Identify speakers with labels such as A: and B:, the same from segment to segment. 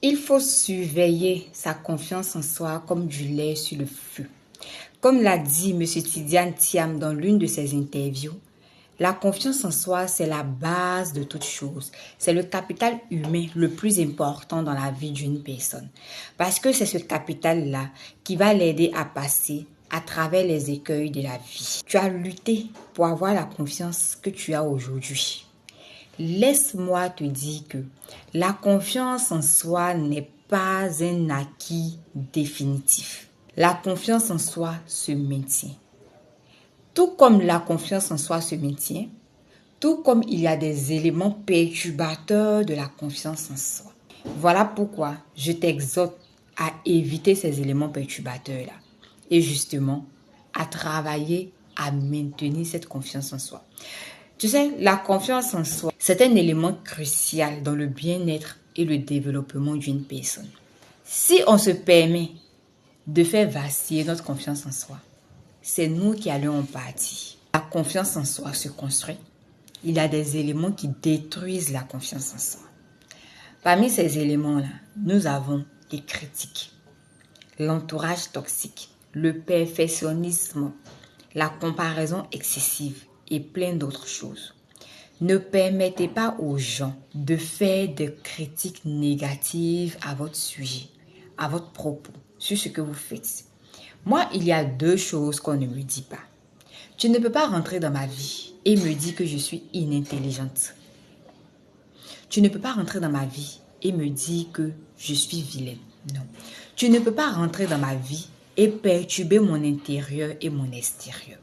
A: Il faut surveiller sa confiance en soi comme du lait sur le feu. Comme l'a dit M. Tidiane Thiam dans l'une de ses interviews, la confiance en soi, c'est la base de toute chose. C'est le capital humain le plus important dans la vie d'une personne. Parce que c'est ce capital-là qui va l'aider à passer à travers les écueils de la vie. Tu as lutté pour avoir la confiance que tu as aujourd'hui. Laisse-moi te dire que la confiance en soi n'est pas un acquis définitif. La confiance en soi se maintient. Tout comme la confiance en soi se maintient, tout comme il y a des éléments perturbateurs de la confiance en soi. Voilà pourquoi je t'exhorte à éviter ces éléments perturbateurs-là et justement à travailler à maintenir cette confiance en soi. Tu sais, la confiance en soi, c'est un élément crucial dans le bien-être et le développement d'une personne. Si on se permet de faire vaciller notre confiance en soi, c'est nous qui allons en pâtir. La confiance en soi se construit. Il y a des éléments qui détruisent la confiance en soi. Parmi ces éléments-là, nous avons les critiques, l'entourage toxique, le perfectionnisme, la comparaison excessive et plein d'autres choses. Ne permettez pas aux gens de faire des critiques négatives à votre sujet, à votre propos, sur ce que vous faites. Moi, il y a deux choses qu'on ne me dit pas. Tu ne peux pas rentrer dans ma vie et me dire que je suis inintelligente. Tu ne peux pas rentrer dans ma vie et me dire que je suis vilaine. Non. Tu ne peux pas rentrer dans ma vie et perturber mon intérieur et mon extérieur.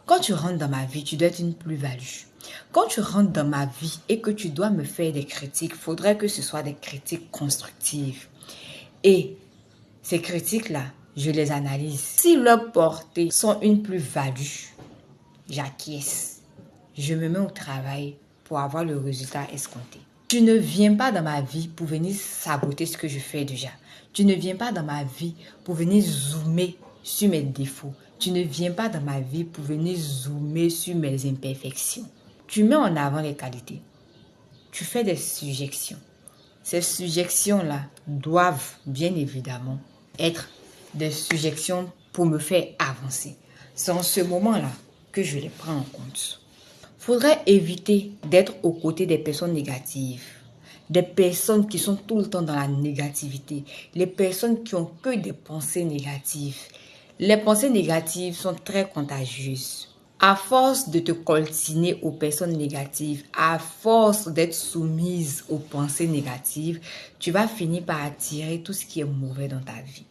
A: Quand tu rentres dans ma vie, tu dois être une plus-value. Quand tu rentres dans ma vie et que tu dois me faire des critiques, il faudrait que ce soit des critiques constructives. Et ces critiques-là, je les analyse. Si leurs portées sont une plus-value, j'acquiesce. Je me mets au travail pour avoir le résultat escompté. Tu ne viens pas dans ma vie pour venir saboter ce que je fais déjà. Tu ne viens pas dans ma vie pour venir zoomer sur mes défauts. Tu ne viens pas dans ma vie pour venir zoomer sur mes imperfections. Tu mets en avant les qualités. Tu fais des suggestions. Ces suggestions-là doivent bien évidemment être des suggestions pour me faire avancer. C'est en ce moment-là que je les prends en compte. Faudrait éviter d'être aux côtés des personnes négatives, des personnes qui sont tout le temps dans la négativité, les personnes qui ont que des pensées négatives. Les pensées négatives sont très contagieuses. À force de te coltiner aux personnes négatives, à force d'être soumise aux pensées négatives, tu vas finir par attirer tout ce qui est mauvais dans ta vie.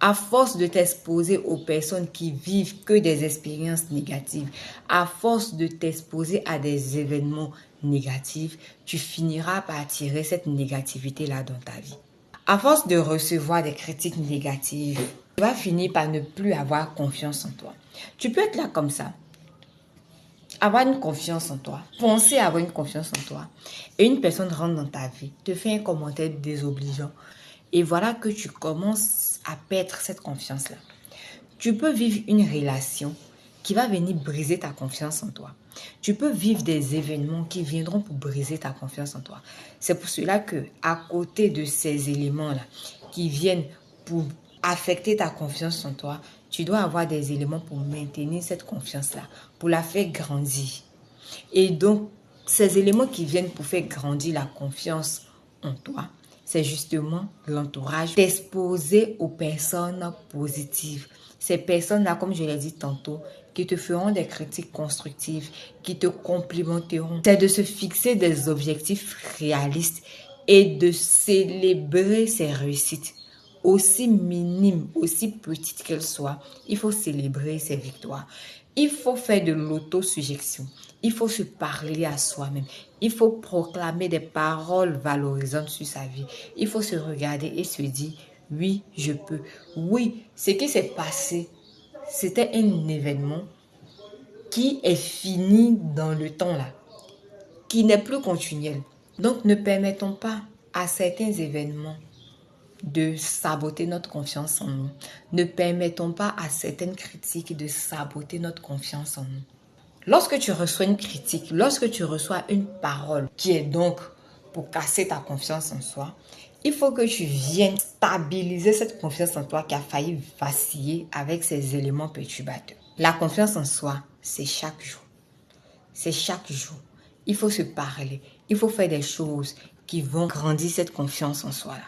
A: À force de t'exposer aux personnes qui vivent que des expériences négatives, à force de t'exposer à des événements négatifs, tu finiras par attirer cette négativité-là dans ta vie. À force de recevoir des critiques négatives, tu vas finir par ne plus avoir confiance en toi. Tu peux être là comme ça, avoir une confiance en toi, penser avoir une confiance en toi, et une personne rentre dans ta vie, te fait un commentaire désobligeant, et voilà que tu commences à perdre cette confiance-là. Tu peux vivre une relation qui va venir briser ta confiance en toi. Tu peux vivre des événements qui viendront pour briser ta confiance en toi. C'est pour cela que, à côté de ces éléments-là qui viennent pour affecter ta confiance en toi, tu dois avoir des éléments pour maintenir cette confiance-là, pour la faire grandir. Et donc, ces éléments qui viennent pour faire grandir la confiance en toi, c'est justement l'entourage. T'exposer aux personnes positives. Ces personnes-là, comme je l'ai dit tantôt, qui te feront des critiques constructives, qui te complimenteront. C'est de se fixer des objectifs réalistes et de célébrer ses réussites. Aussi minimes, aussi petites qu'elles soient, il faut célébrer ses victoires. Il faut faire de l'autosuggestion. Il faut se parler à soi-même. Il faut proclamer des paroles valorisantes sur sa vie. Il faut se regarder et se dire, oui, je peux. Oui, ce qui s'est passé, c'était un événement qui est fini dans le temps là, qui n'est plus continuel. Donc, ne permettons pas à certains événements de saboter notre confiance en nous. Ne permettons pas à certaines critiques de saboter notre confiance en nous. Lorsque tu reçois une critique, lorsque tu reçois une parole qui est donc pour casser ta confiance en soi, il faut que tu viennes stabiliser cette confiance en toi qui a failli vaciller avec ces éléments perturbateurs. La confiance en soi, c'est chaque jour. C'est chaque jour. Il faut se parler. Il faut faire des choses qui vont grandir cette confiance en soi-là.